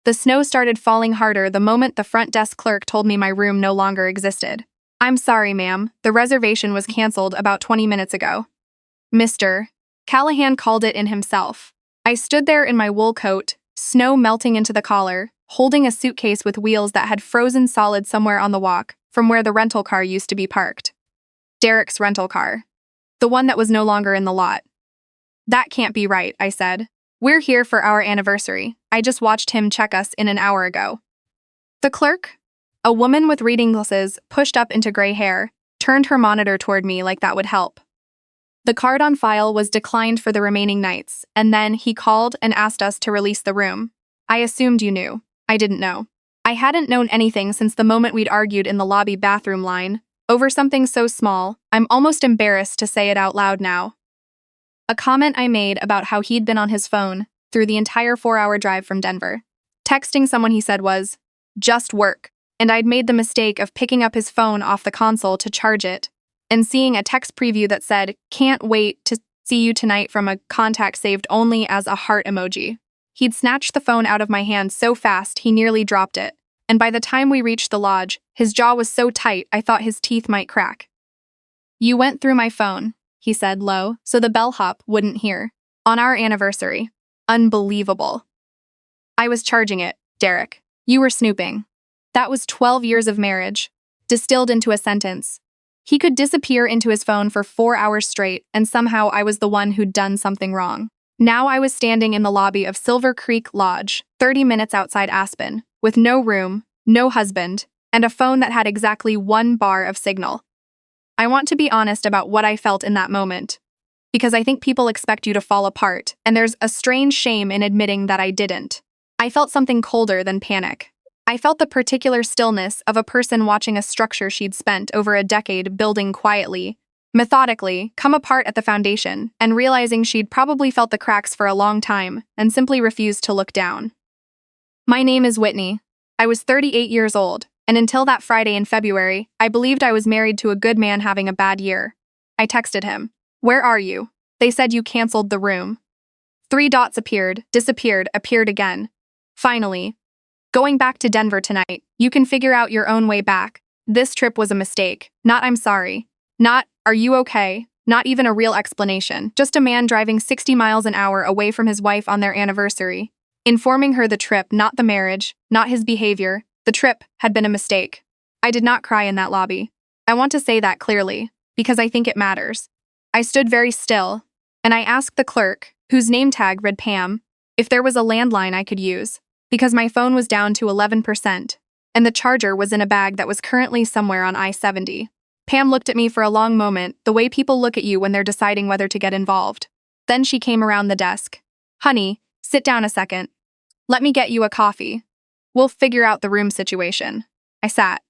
The snow started falling harder the moment the front desk clerk told me my room no longer existed. "I'm sorry, ma'am. The reservation was canceled about 20 minutes ago." "Mr. Callahan called it in himself." I stood there in my wool coat, snow melting into the collar, holding a suitcase with wheels that had frozen solid somewhere on the walk from where the rental car used to be parked. Derek's rental car. The one that was no longer in the lot. "That can't be right," I said. "We're here for our anniversary. I just watched him check us in an hour ago." The clerk, a woman with reading glasses pushed up into gray hair, turned her monitor toward me like that would help. "The card on file was declined for the remaining nights, and then he called and asked us to release the room. I assumed you knew." I didn't know. I hadn't known anything since the moment we'd argued in the lobby bathroom line, over something so small, I'm almost embarrassed to say it out loud now. A comment I made about how he'd been on his phone through the entire 4-hour drive from Denver. Texting someone he said was, "just work," and I'd made the mistake of picking up his phone off the console to charge it, and seeing a text preview that said, "Can't wait to see you tonight" from a contact saved only as a heart emoji. He'd snatched the phone out of my hand so fast he nearly dropped it, and by the time we reached the lodge, his jaw was so tight I thought his teeth might crack. "You went through my phone," he said low, so the bellhop wouldn't hear. "On our anniversary. Unbelievable." "I was charging it, Derek. You were snooping." That was 12 years of marriage, distilled into a sentence. He could disappear into his phone for 4 hours straight, and somehow I was the one who'd done something wrong. Now I was standing in the lobby of Silver Creek Lodge, 30 minutes outside Aspen, with no room, no husband, and a phone that had exactly 1 bar of signal. I want to be honest about what I felt in that moment, because I think people expect you to fall apart, and there's a strange shame in admitting that I didn't. I felt something colder than panic. I felt the particular stillness of a person watching a structure she'd spent over a decade building quietly, methodically, come apart at the foundation, and realizing she'd probably felt the cracks for a long time and simply refused to look down. My name is Whitney. I was 38 years old, and until that Friday in February, I believed I was married to a good man having a bad year. I texted him. "Where are you? They said you canceled the room." 3 dots appeared, disappeared, appeared again. Finally, "Going back to Denver tonight. You can figure out your own way back. This trip was a mistake. Not I'm sorry. Not, are you okay? Not even a real explanation. Just a man driving 60 miles an hour away from his wife on their anniversary, informing her the trip, not the marriage, not his behavior, the trip, had been a mistake." I did not cry in that lobby. I want to say that clearly, because I think it matters. I stood very still, and I asked the clerk, whose name tag read Pam, if there was a landline I could use, because my phone was down to 11%, and the charger was in a bag that was currently somewhere on I-70. Pam looked at me for a long moment, the way people look at you when they're deciding whether to get involved. Then she came around the desk. "Honey, sit down a second. Let me get you a coffee. We'll figure out the room situation." I sat.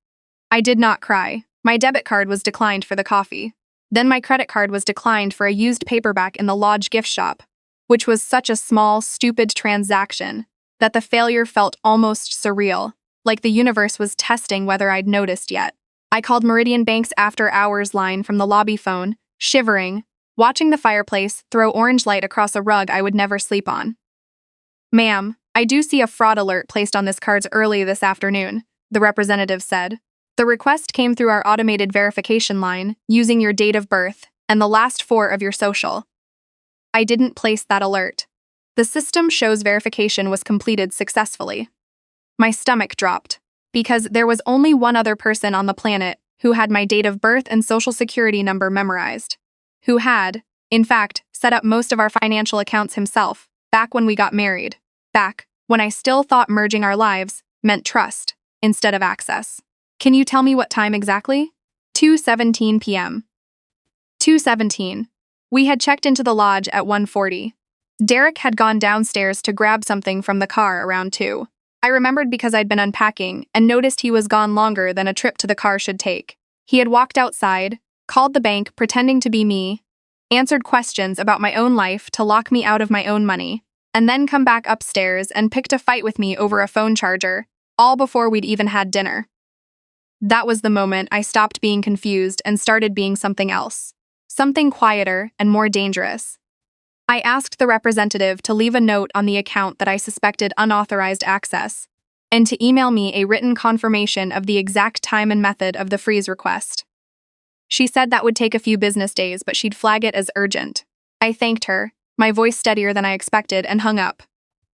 I did not cry. My debit card was declined for the coffee. Then my credit card was declined for a used paperback in the lodge gift shop, which was such a small, stupid transaction that the failure felt almost surreal, like the universe was testing whether I'd noticed yet. I called Meridian Bank's after-hours line from the lobby phone, shivering, watching the fireplace throw orange light across a rug I would never sleep on. "Ma'am, I do see a fraud alert placed on this card early this afternoon," the representative said. "The request came through our automated verification line, using your date of birth and the last 4 of your social." I didn't place that alert. The system shows verification was completed successfully. My stomach dropped, because there was only one other person on the planet who had my date of birth and social security number memorized, who had, in fact, set up most of our financial accounts himself, back when we got married, back when I still thought merging our lives meant trust instead of access. "Can you tell me what time exactly?" 2:17 p.m. 2:17. We had checked into the lodge at 1:40. Derek had gone downstairs to grab something from the car around 2. I remembered because I'd been unpacking and noticed he was gone longer than a trip to the car should take. He had walked outside, called the bank pretending to be me, answered questions about my own life to lock me out of my own money, and then come back upstairs and picked a fight with me over a phone charger, all before we'd even had dinner. That was the moment I stopped being confused and started being something else. Something quieter and more dangerous. I asked the representative to leave a note on the account that I suspected unauthorized access, and to email me a written confirmation of the exact time and method of the freeze request. She said that would take a few business days, but she'd flag it as urgent. I thanked her, my voice steadier than I expected, and hung up.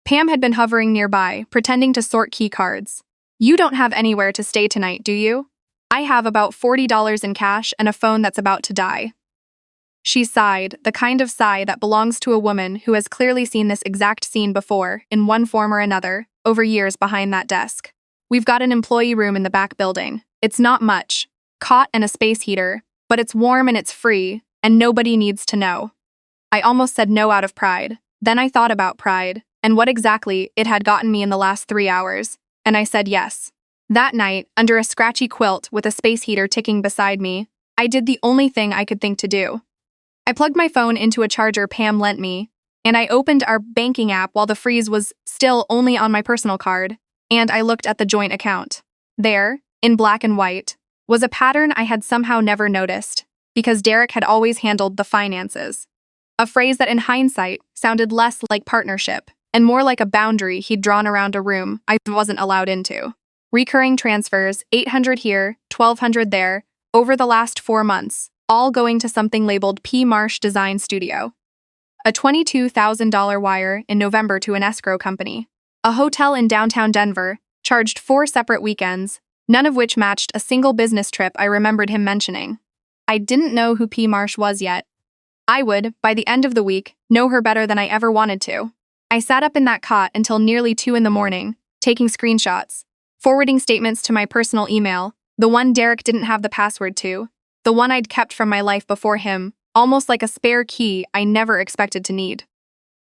Pam had been hovering nearby, pretending to sort key cards. "You don't have anywhere to stay tonight, do you?" "I have about $40 in cash and a phone that's about to die." She sighed, the kind of sigh that belongs to a woman who has clearly seen this exact scene before, in one form or another, over years behind that desk. "We've got an employee room in the back building. It's not much. Cot and a space heater, but it's warm and it's free, and nobody needs to know." I almost said no out of pride. Then I thought about pride, and what exactly it had gotten me in the last 3 hours, and I said yes. That night, under a scratchy quilt with a space heater ticking beside me, I did the only thing I could think to do. I plugged my phone into a charger Pam lent me, and I opened our banking app while the freeze was still only on my personal card, and I looked at the joint account. There, in black and white, was a pattern I had somehow never noticed, because Derek had always handled the finances. A phrase that in hindsight sounded less like partnership and more like a boundary he'd drawn around a room I wasn't allowed into. Recurring transfers, 800 here, 1200 there, over the last 4 months, all going to something labeled P. Marsh Design Studio. A $22,000 wire in November to an escrow company. A hotel in downtown Denver, charged 4 separate weekends, none of which matched a single business trip I remembered him mentioning. I didn't know who P. Marsh was yet. I would, by the end of the week, know her better than I ever wanted to. I sat up in that cot until nearly 2 in the morning, taking screenshots, forwarding statements to my personal email, the one Derek didn't have the password to, the one I'd kept from my life before him, almost like a spare key I never expected to need.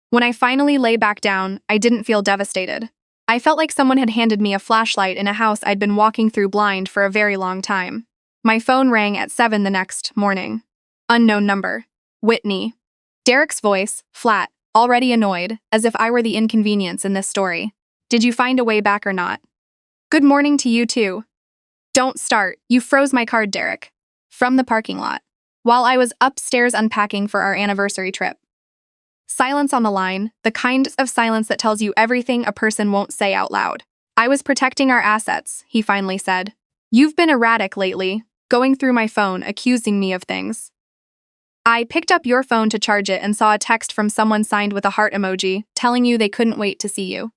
When I finally lay back down, I didn't feel devastated. I felt like someone had handed me a flashlight in a house I'd been walking through blind for a very long time. My phone rang at 7 the next morning. Unknown number. Whitney. Derek's voice, flat, already annoyed, as if I were the inconvenience in this story. "Did you find a way back or not?" "Good morning to you too." "Don't start, you froze my card, Derek." From the parking lot, while I was upstairs unpacking for our anniversary trip. Silence on the line, the kind of silence that tells you everything a person won't say out loud. "I was protecting our assets," he finally said. "You've been erratic lately, going through my phone, accusing me of things." I picked up your phone to charge it and saw a text from someone signed with a heart emoji telling you they couldn't wait to see you.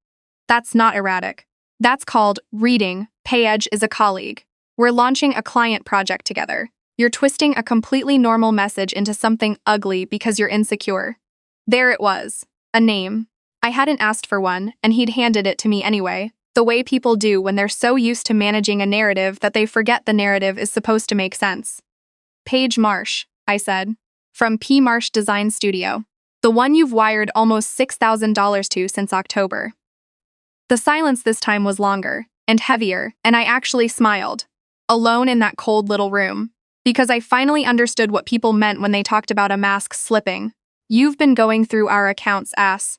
That's not erratic. That's called reading. Paige is a colleague. We're launching a client project together. You're twisting a completely normal message into something ugly because you're insecure. There it was. A name. I hadn't asked for one, and he'd handed it to me anyway, the way people do when they're so used to managing a narrative that they forget the narrative is supposed to make sense. "Paige Marsh," I said. "From P. Marsh Design Studio. The one you've wired almost $6,000 to since October." The silence this time was longer and heavier, and I actually smiled, alone in that cold little room, because I finally understood what people meant when they talked about a mask slipping. "You've been going through our accounts, ass."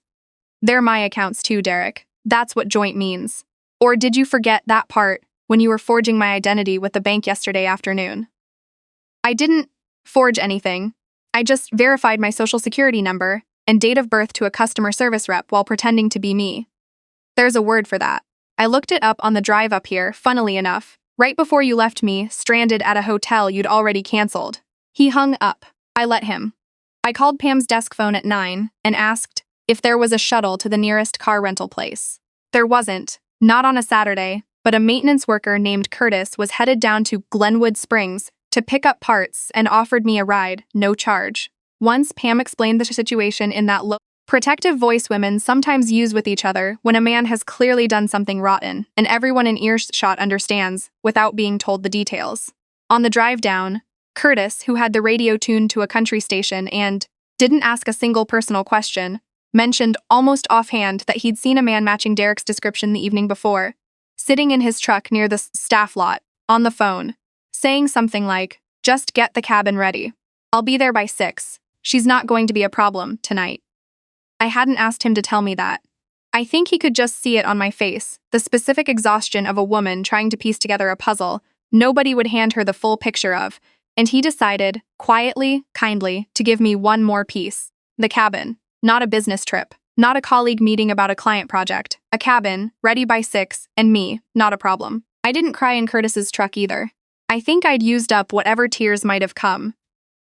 "They're my accounts too, Derek. That's what joint means. Or did you forget that part when you were forging my identity with the bank yesterday afternoon?" "I didn't forge anything. I just verified my social security number and date of birth to a customer service rep while pretending to be me. There's a word for that. I looked it up on the drive up here, funnily enough, right before you left me stranded at a hotel you'd already canceled." He hung up. I let him. I called Pam's desk phone at 9 and asked if there was a shuttle to the nearest car rental place. There wasn't, not on a Saturday, but a maintenance worker named Curtis was headed down to Glenwood Springs to pick up parts and offered me a ride, no charge. Once Pam explained the situation in that low, protective voice women sometimes use with each other when a man has clearly done something rotten, and everyone in earshot understands, without being told the details. On the drive down, Curtis, who had the radio tuned to a country station and didn't ask a single personal question, mentioned almost offhand that he'd seen a man matching Derek's description the evening before, sitting in his truck near the staff lot, on the phone, saying something like, "Just get the cabin ready. I'll be there by 6. She's not going to be a problem tonight." I hadn't asked him to tell me that. I think he could just see it on my face, the specific exhaustion of a woman trying to piece together a puzzle nobody would hand her the full picture of, and he decided, quietly, kindly, to give me one more piece. The cabin. not a business trip, not a colleague meeting about a client project, a cabin, ready by 6, and me, not a problem. I didn't cry in Curtis's truck either. I think I'd used up whatever tears might have come.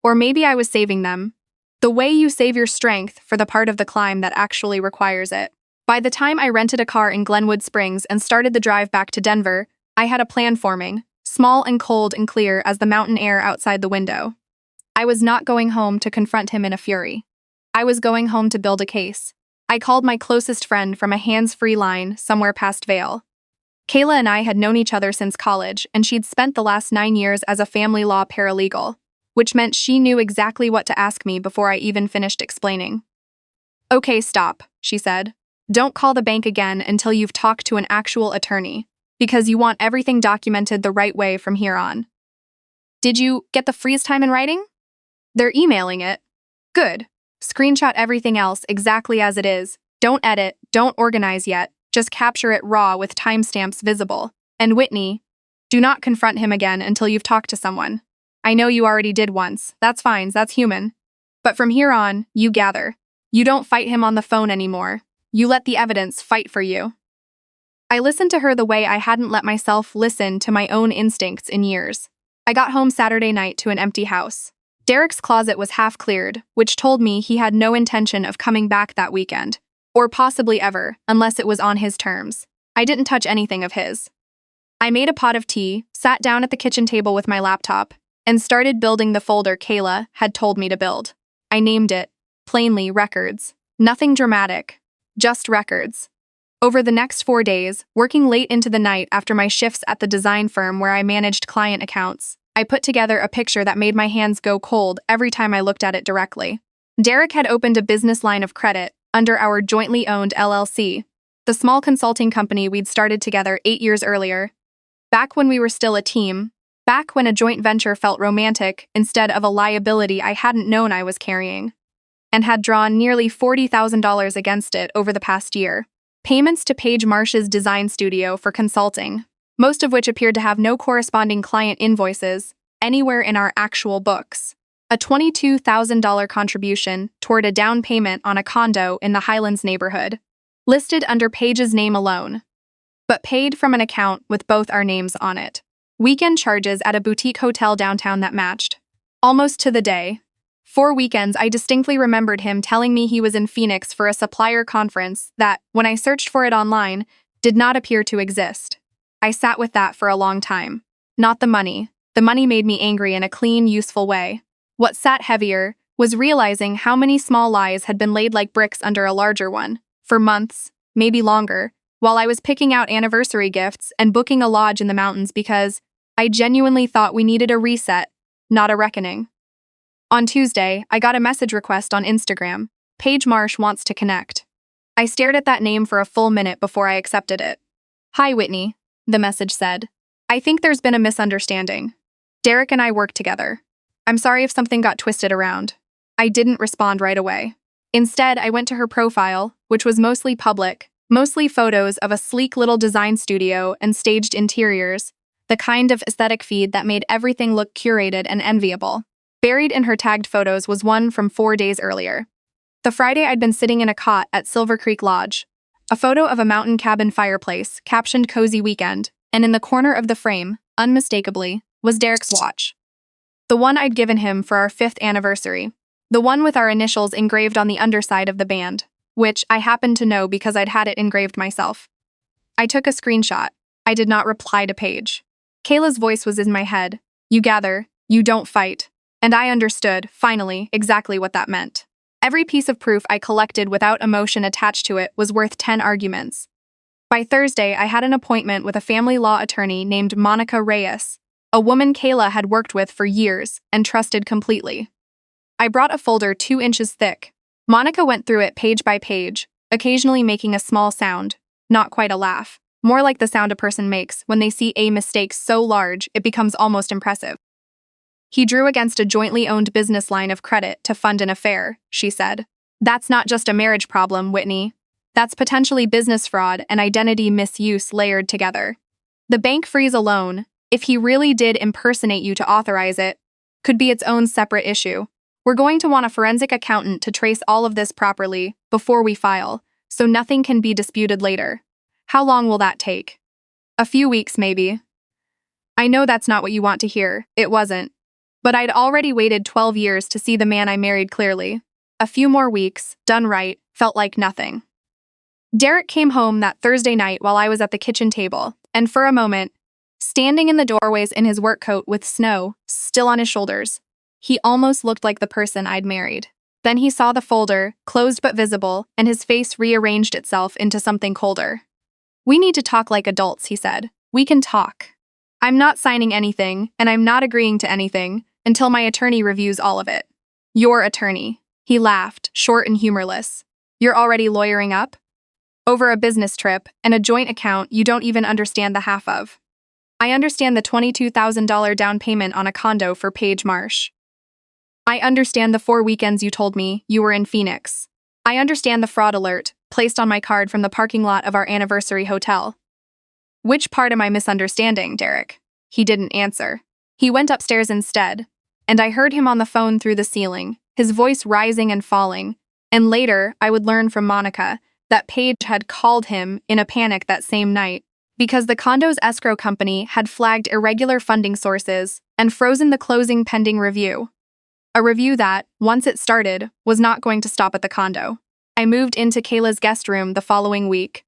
Or maybe I was saving them. The way you save your strength for the part of the climb that actually requires it. By the time I rented a car in Glenwood Springs and started the drive back to Denver, I had a plan forming, small and cold and clear as the mountain air outside the window. I was not going home to confront him in a fury. I was going home to build a case. I called my closest friend from a hands-free line somewhere past Vail. Kayla and I had known each other since college, and she'd spent the last 9 years as a family law paralegal, which meant she knew exactly what to ask me before I even finished explaining. "Okay, stop," she said. "Don't call the bank again until you've talked to an actual attorney, because you want everything documented the right way from here on." "Did you get the freeze time in writing?" "They're emailing it." "Good. Screenshot everything else exactly as it is. Don't edit, don't organize yet, just capture it raw with timestamps visible. And Whitney, do not confront him again until you've talked to someone. I know you already did once, that's fine, that's human. But from here on, you gather. You don't fight him on the phone anymore. You let the evidence fight for you." I listened to her the way I hadn't let myself listen to my own instincts in years. I got home Saturday night to an empty house. Derek's closet was half cleared, which told me he had no intention of coming back that weekend, or possibly ever, unless it was on his terms. I didn't touch anything of his. I made a pot of tea, sat down at the kitchen table with my laptop, and started building the folder Kayla had told me to build. I named it, plainly, Records. Nothing dramatic, just records. Over the next 4 days, working late into the night after my shifts at the design firm where I managed client accounts, I put together a picture that made my hands go cold every time I looked at it directly. Derek had opened a business line of credit under our jointly owned LLC, the small consulting company we'd started together 8 years earlier. Back when we were still a team, back when a joint venture felt romantic instead of a liability I hadn't known I was carrying, and had drawn nearly $40,000 against it over the past year. Payments to Paige Marsh's design studio for consulting, most of which appeared to have no corresponding client invoices anywhere in our actual books. A $22,000 contribution toward a down payment on a condo in the Highlands neighborhood, listed under Paige's name alone, but paid from an account with both our names on it. Weekend charges at a boutique hotel downtown that matched, almost to the day. 4 weekends I distinctly remembered him telling me he was in Phoenix for a supplier conference that, when I searched for it online, did not appear to exist. I sat with that for a long time. Not the money. The money made me angry in a clean, useful way. What sat heavier was realizing how many small lies had been laid like bricks under a larger one, for months, maybe longer, while I was picking out anniversary gifts and booking a lodge in the mountains because I genuinely thought we needed a reset, not a reckoning. On Tuesday, I got a message request on Instagram. Paige Marsh wants to connect. I stared at that name for a full minute before I accepted it. "Hi, Whitney," the message said. "I think there's been a misunderstanding. Derek and I work together. I'm sorry if something got twisted around." I didn't respond right away. Instead, I went to her profile, which was mostly public, mostly photos of a sleek little design studio and staged interiors, the kind of aesthetic feed that made everything look curated and enviable. Buried in her tagged photos was one from 4 days earlier. The Friday I'd been sitting in a cot at Silver Creek Lodge. A photo of a mountain cabin fireplace, captioned Cozy Weekend, and in the corner of the frame, unmistakably, was Derek's watch. The one I'd given him for our 5th anniversary. The one with our initials engraved on the underside of the band, which I happened to know because I'd had it engraved myself. I took a screenshot. I did not reply to Paige. Kayla's voice was in my head. "You gather, you don't fight." And I understood, finally, exactly what that meant. Every piece of proof I collected without emotion attached to it was worth 10 arguments. By Thursday, I had an appointment with a family law attorney named Monica Reyes, a woman Kayla had worked with for years and trusted completely. I brought a folder 2 inches thick. Monica went through it page by page, occasionally making a small sound, not quite a laugh, more like the sound a person makes when they see a mistake so large it becomes almost impressive. "He drew against a jointly owned business line of credit to fund an affair," she said. "That's not just a marriage problem, Whitney. That's potentially business fraud and identity misuse layered together. The bank freeze alone, if he really did impersonate you to authorize it, could be its own separate issue. We're going to want a forensic accountant to trace all of this properly before we file, so nothing can be disputed later. How long will that take? A few weeks, maybe. I know that's not what you want to hear. It wasn't. But I'd already waited 12 years to see the man I married clearly. A few more weeks, done right, felt like nothing. Derek came home that Thursday night while I was at the kitchen table, and for a moment, standing in the doorways in his work coat with snow still on his shoulders, he almost looked like the person I'd married. Then he saw the folder, closed but visible, and his face rearranged itself into something colder. "We need to talk like adults," he said. "We can talk. I'm not signing anything, and I'm not agreeing to anything until my attorney reviews all of it." "Your attorney." He laughed, short and humorless. "You're already lawyering up? Over a business trip and a joint account you don't even understand the half of." "I understand the $22,000 down payment on a condo for Paige Marsh. I understand the 4 weekends you told me you were in Phoenix. I understand the fraud alert placed on my card from the parking lot of our anniversary hotel." "Which part am I misunderstanding, Derek?" He didn't answer. He went upstairs instead, and I heard him on the phone through the ceiling, his voice rising and falling, and later I would learn from Monica that Paige had called him in a panic that same night because the condo's escrow company had flagged irregular funding sources and frozen the closing pending review. A review that, once it started, was not going to stop at the condo. I moved into Kayla's guest room the following week,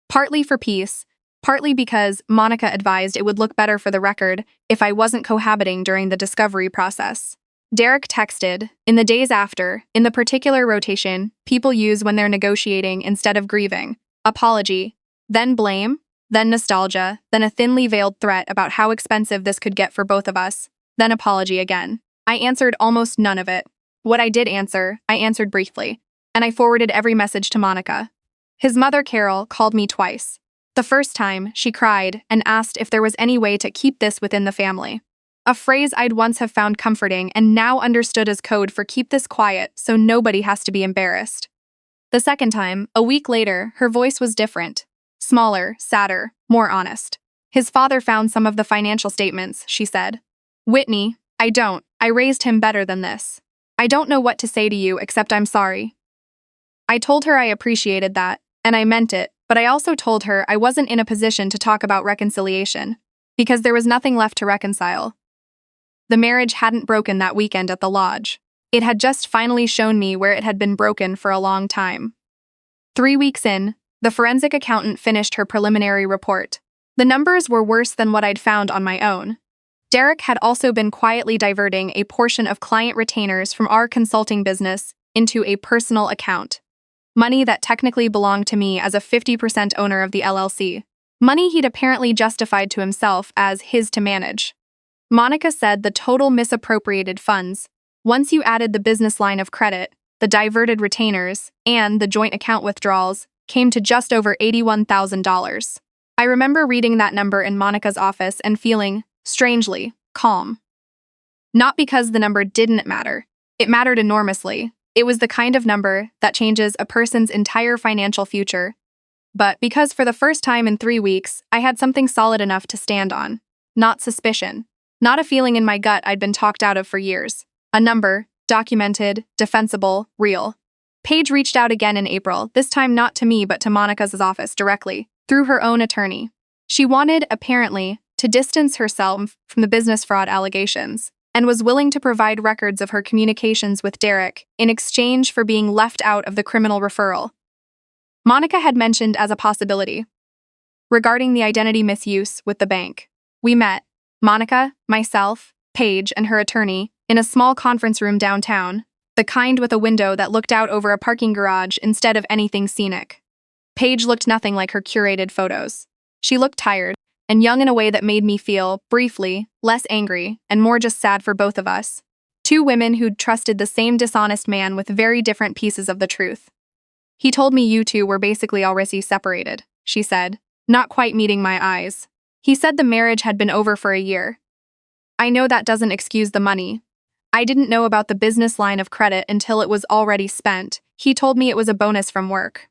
partly for peace, partly because Monica advised it would look better for the record if I wasn't cohabiting during the discovery process. Derek texted, in the days after, in the particular rotation people use when they're negotiating instead of grieving: apology, then blame, then nostalgia, then a thinly veiled threat about how expensive this could get for both of us, then apology again. I answered almost none of it. What I did answer, I answered briefly, and I forwarded every message to Monica. His mother, Carol, called me twice. The first time, she cried and asked if there was any way to keep this within the family. A phrase I'd once have found comforting and now understood as code for keep this quiet so nobody has to be embarrassed. The second time, a week later, her voice was different. Smaller, sadder, more honest. "His father found some of the financial statements," she said. "Whitney, I raised him better than this. I don't know what to say to you except I'm sorry." I told her I appreciated that, and I meant it, but I also told her I wasn't in a position to talk about reconciliation, because there was nothing left to reconcile. The marriage hadn't broken that weekend at the lodge. It had just finally shown me where it had been broken for a long time. 3 weeks in, the forensic accountant finished her preliminary report. The numbers were worse than what I'd found on my own. Derek had also been quietly diverting a portion of client retainers from our consulting business into a personal account. Money that technically belonged to me as a 50% owner of the LLC. Money he'd apparently justified to himself as his to manage. Monica said the total misappropriated funds, once you added the business line of credit, the diverted retainers, and the joint account withdrawals, came to just over $81,000. I remember reading that number in Monica's office and feeling, strangely, calm. Not because the number didn't matter. It mattered enormously. It was the kind of number that changes a person's entire financial future. But because for the first time in 3 weeks, I had something solid enough to stand on. Not suspicion. Not a feeling in my gut I'd been talked out of for years. A number, documented, defensible, real. Paige reached out again in April, this time not to me but to Monica's office directly, through her own attorney. She wanted, apparently, to distance herself from the business fraud allegations, and was willing to provide records of her communications with Derek in exchange for being left out of the criminal referral. Monica had mentioned as a possibility. Regarding the identity misuse with the bank, we met, Monica, myself, Paige, and her attorney, in a small conference room downtown, the kind with a window that looked out over a parking garage instead of anything scenic. Paige looked nothing like her curated photos. She looked tired, and young in a way that made me feel, briefly, less angry and more just sad for both of us. 2 women who'd trusted the same dishonest man with very different pieces of the truth. "He told me you two were basically already separated," she said, not quite meeting my eyes. "He said the marriage had been over for a year. I know that doesn't excuse the money. I didn't know about the business line of credit until it was already spent. He told me it was a bonus from work."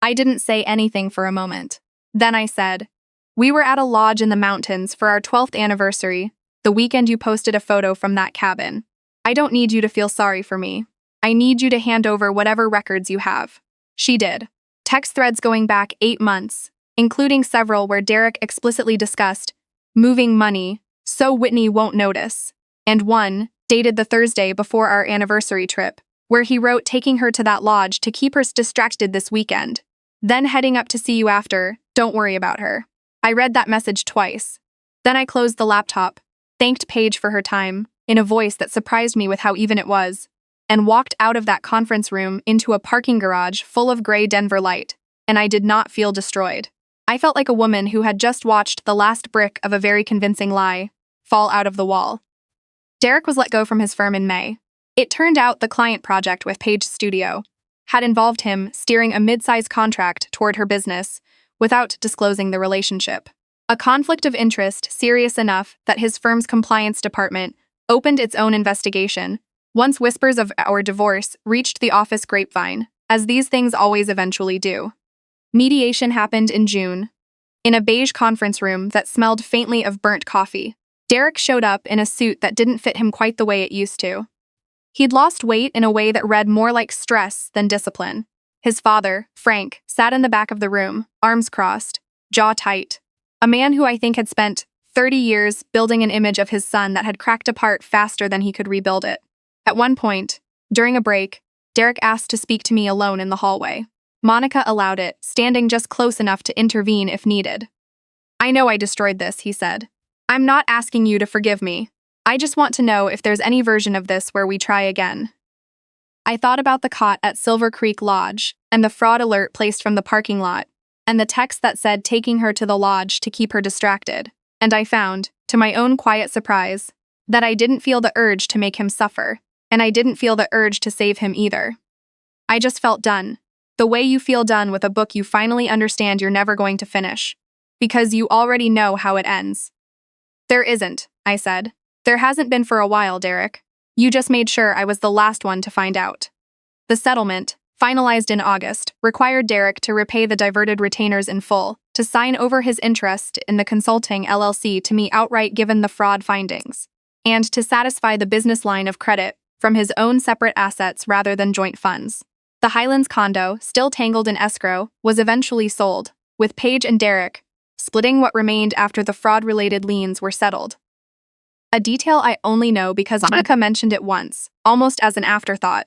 I didn't say anything for a moment. Then I said, "We were at a lodge in the mountains for our 12th anniversary, the weekend you posted a photo from that cabin. I don't need you to feel sorry for me. I need you to hand over whatever records you have. She did. Text threads going back 8 months, including several where Derek explicitly discussed moving money so Whitney won't notice, and one, dated the Thursday before our anniversary trip, where he wrote taking her to that lodge to keep her distracted this weekend. Then heading up to see you after, don't worry about her. I read that message twice. Then I closed the laptop, thanked Paige for her time, in a voice that surprised me with how even it was, and walked out of that conference room into a parking garage full of gray Denver light, and I did not feel destroyed. I felt like a woman who had just watched the last brick of a very convincing lie fall out of the wall. Derek was let go from his firm in May. It turned out the client project with Paige Studio had involved him steering a mid-size contract toward her business without disclosing the relationship. A conflict of interest serious enough that his firm's compliance department opened its own investigation once whispers of our divorce reached the office grapevine, as these things always eventually do. Mediation happened in June, in a beige conference room that smelled faintly of burnt coffee. Derek showed up in a suit that didn't fit him quite the way it used to. He'd lost weight in a way that read more like stress than discipline. His father, Frank, sat in the back of the room, arms crossed, jaw tight. A man who I think had spent 30 years building an image of his son that had cracked apart faster than he could rebuild it. At one point, during a break, Derek asked to speak to me alone in the hallway. Monica allowed it, standing just close enough to intervene if needed. I know I destroyed this, he said. I'm not asking you to forgive me. I just want to know if there's any version of this where we try again. I thought about the cot at Silver Creek Lodge, and the fraud alert placed from the parking lot, and the text that said taking her to the lodge to keep her distracted, and I found, to my own quiet surprise, that I didn't feel the urge to make him suffer, and I didn't feel the urge to save him either. I just felt done. The way you feel done with a book you finally understand you're never going to finish, because you already know how it ends. There isn't, I said. There hasn't been for a while, Derek. You just made sure I was the last one to find out. The settlement, finalized in August, required Derek to repay the diverted retainers in full, to sign over his interest in the consulting LLC to me outright given the fraud findings, and to satisfy the business line of credit from his own separate assets rather than joint funds. The Highlands condo, still tangled in escrow, was eventually sold, with Paige and Derek splitting what remained after the fraud-related liens were settled. A detail I only know because Monica mentioned it once, almost as an afterthought.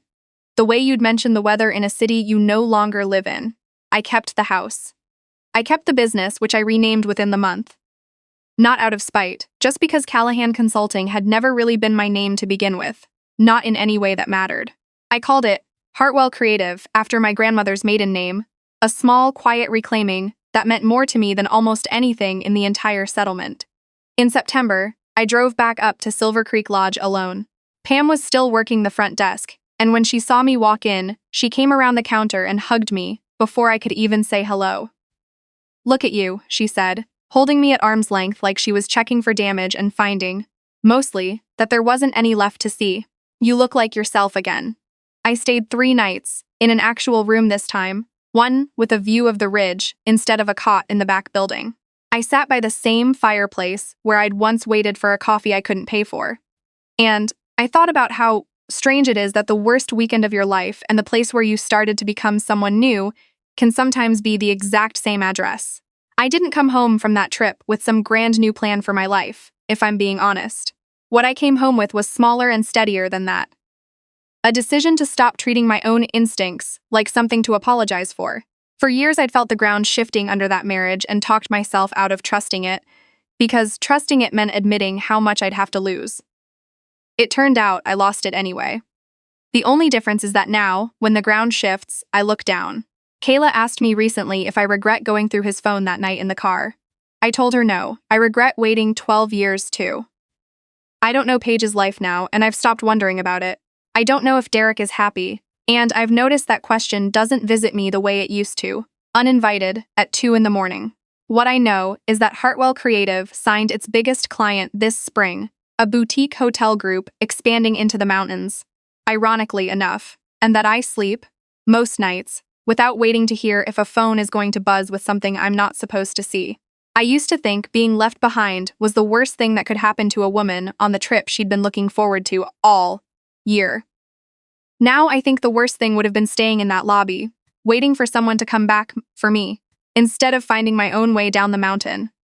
The way you'd mention the weather in a city you no longer live in. I kept the house. I kept the business, which I renamed within the month. Not out of spite, just because Callahan Consulting had never really been my name to begin with, not in any way that mattered. I called it Hartwell Creative after my grandmother's maiden name, a small, quiet reclaiming that meant more to me than almost anything in the entire settlement. In September, I drove back up to Silver Creek Lodge alone. Pam was still working the front desk, and when she saw me walk in, she came around the counter and hugged me before I could even say hello. Look at you, she said, holding me at arm's length like she was checking for damage and finding, mostly, that there wasn't any left to see. You look like yourself again. I stayed 3 nights, in an actual room this time, one with a view of the ridge instead of a cot in the back building. I sat by the same fireplace where I'd once waited for a coffee I couldn't pay for. And I thought about how strange it is that the worst weekend of your life and the place where you started to become someone new can sometimes be the exact same address. I didn't come home from that trip with some grand new plan for my life, if I'm being honest. What I came home with was smaller and steadier than that. A decision to stop treating my own instincts like something to apologize for. For years I'd felt the ground shifting under that marriage and talked myself out of trusting it, because trusting it meant admitting how much I'd have to lose. It turned out I lost it anyway. The only difference is that now, when the ground shifts, I look down. Kayla asked me recently if I regret going through his phone that night in the car. I told her no, I regret waiting 12 years too. I don't know Paige's life now, and I've stopped wondering about it. I don't know if Derek is happy, and I've noticed that question doesn't visit me the way it used to, uninvited, at 2 a.m. What I know is that Hartwell Creative signed its biggest client this spring, a boutique hotel group expanding into the mountains, ironically enough, and that I sleep, most nights, without waiting to hear if a phone is going to buzz with something I'm not supposed to see. I used to think being left behind was the worst thing that could happen to a woman on the trip she'd been looking forward to all year. Now I think the worst thing would have been staying in that lobby, waiting for someone to come back for me, instead of finding my own way down the mountain.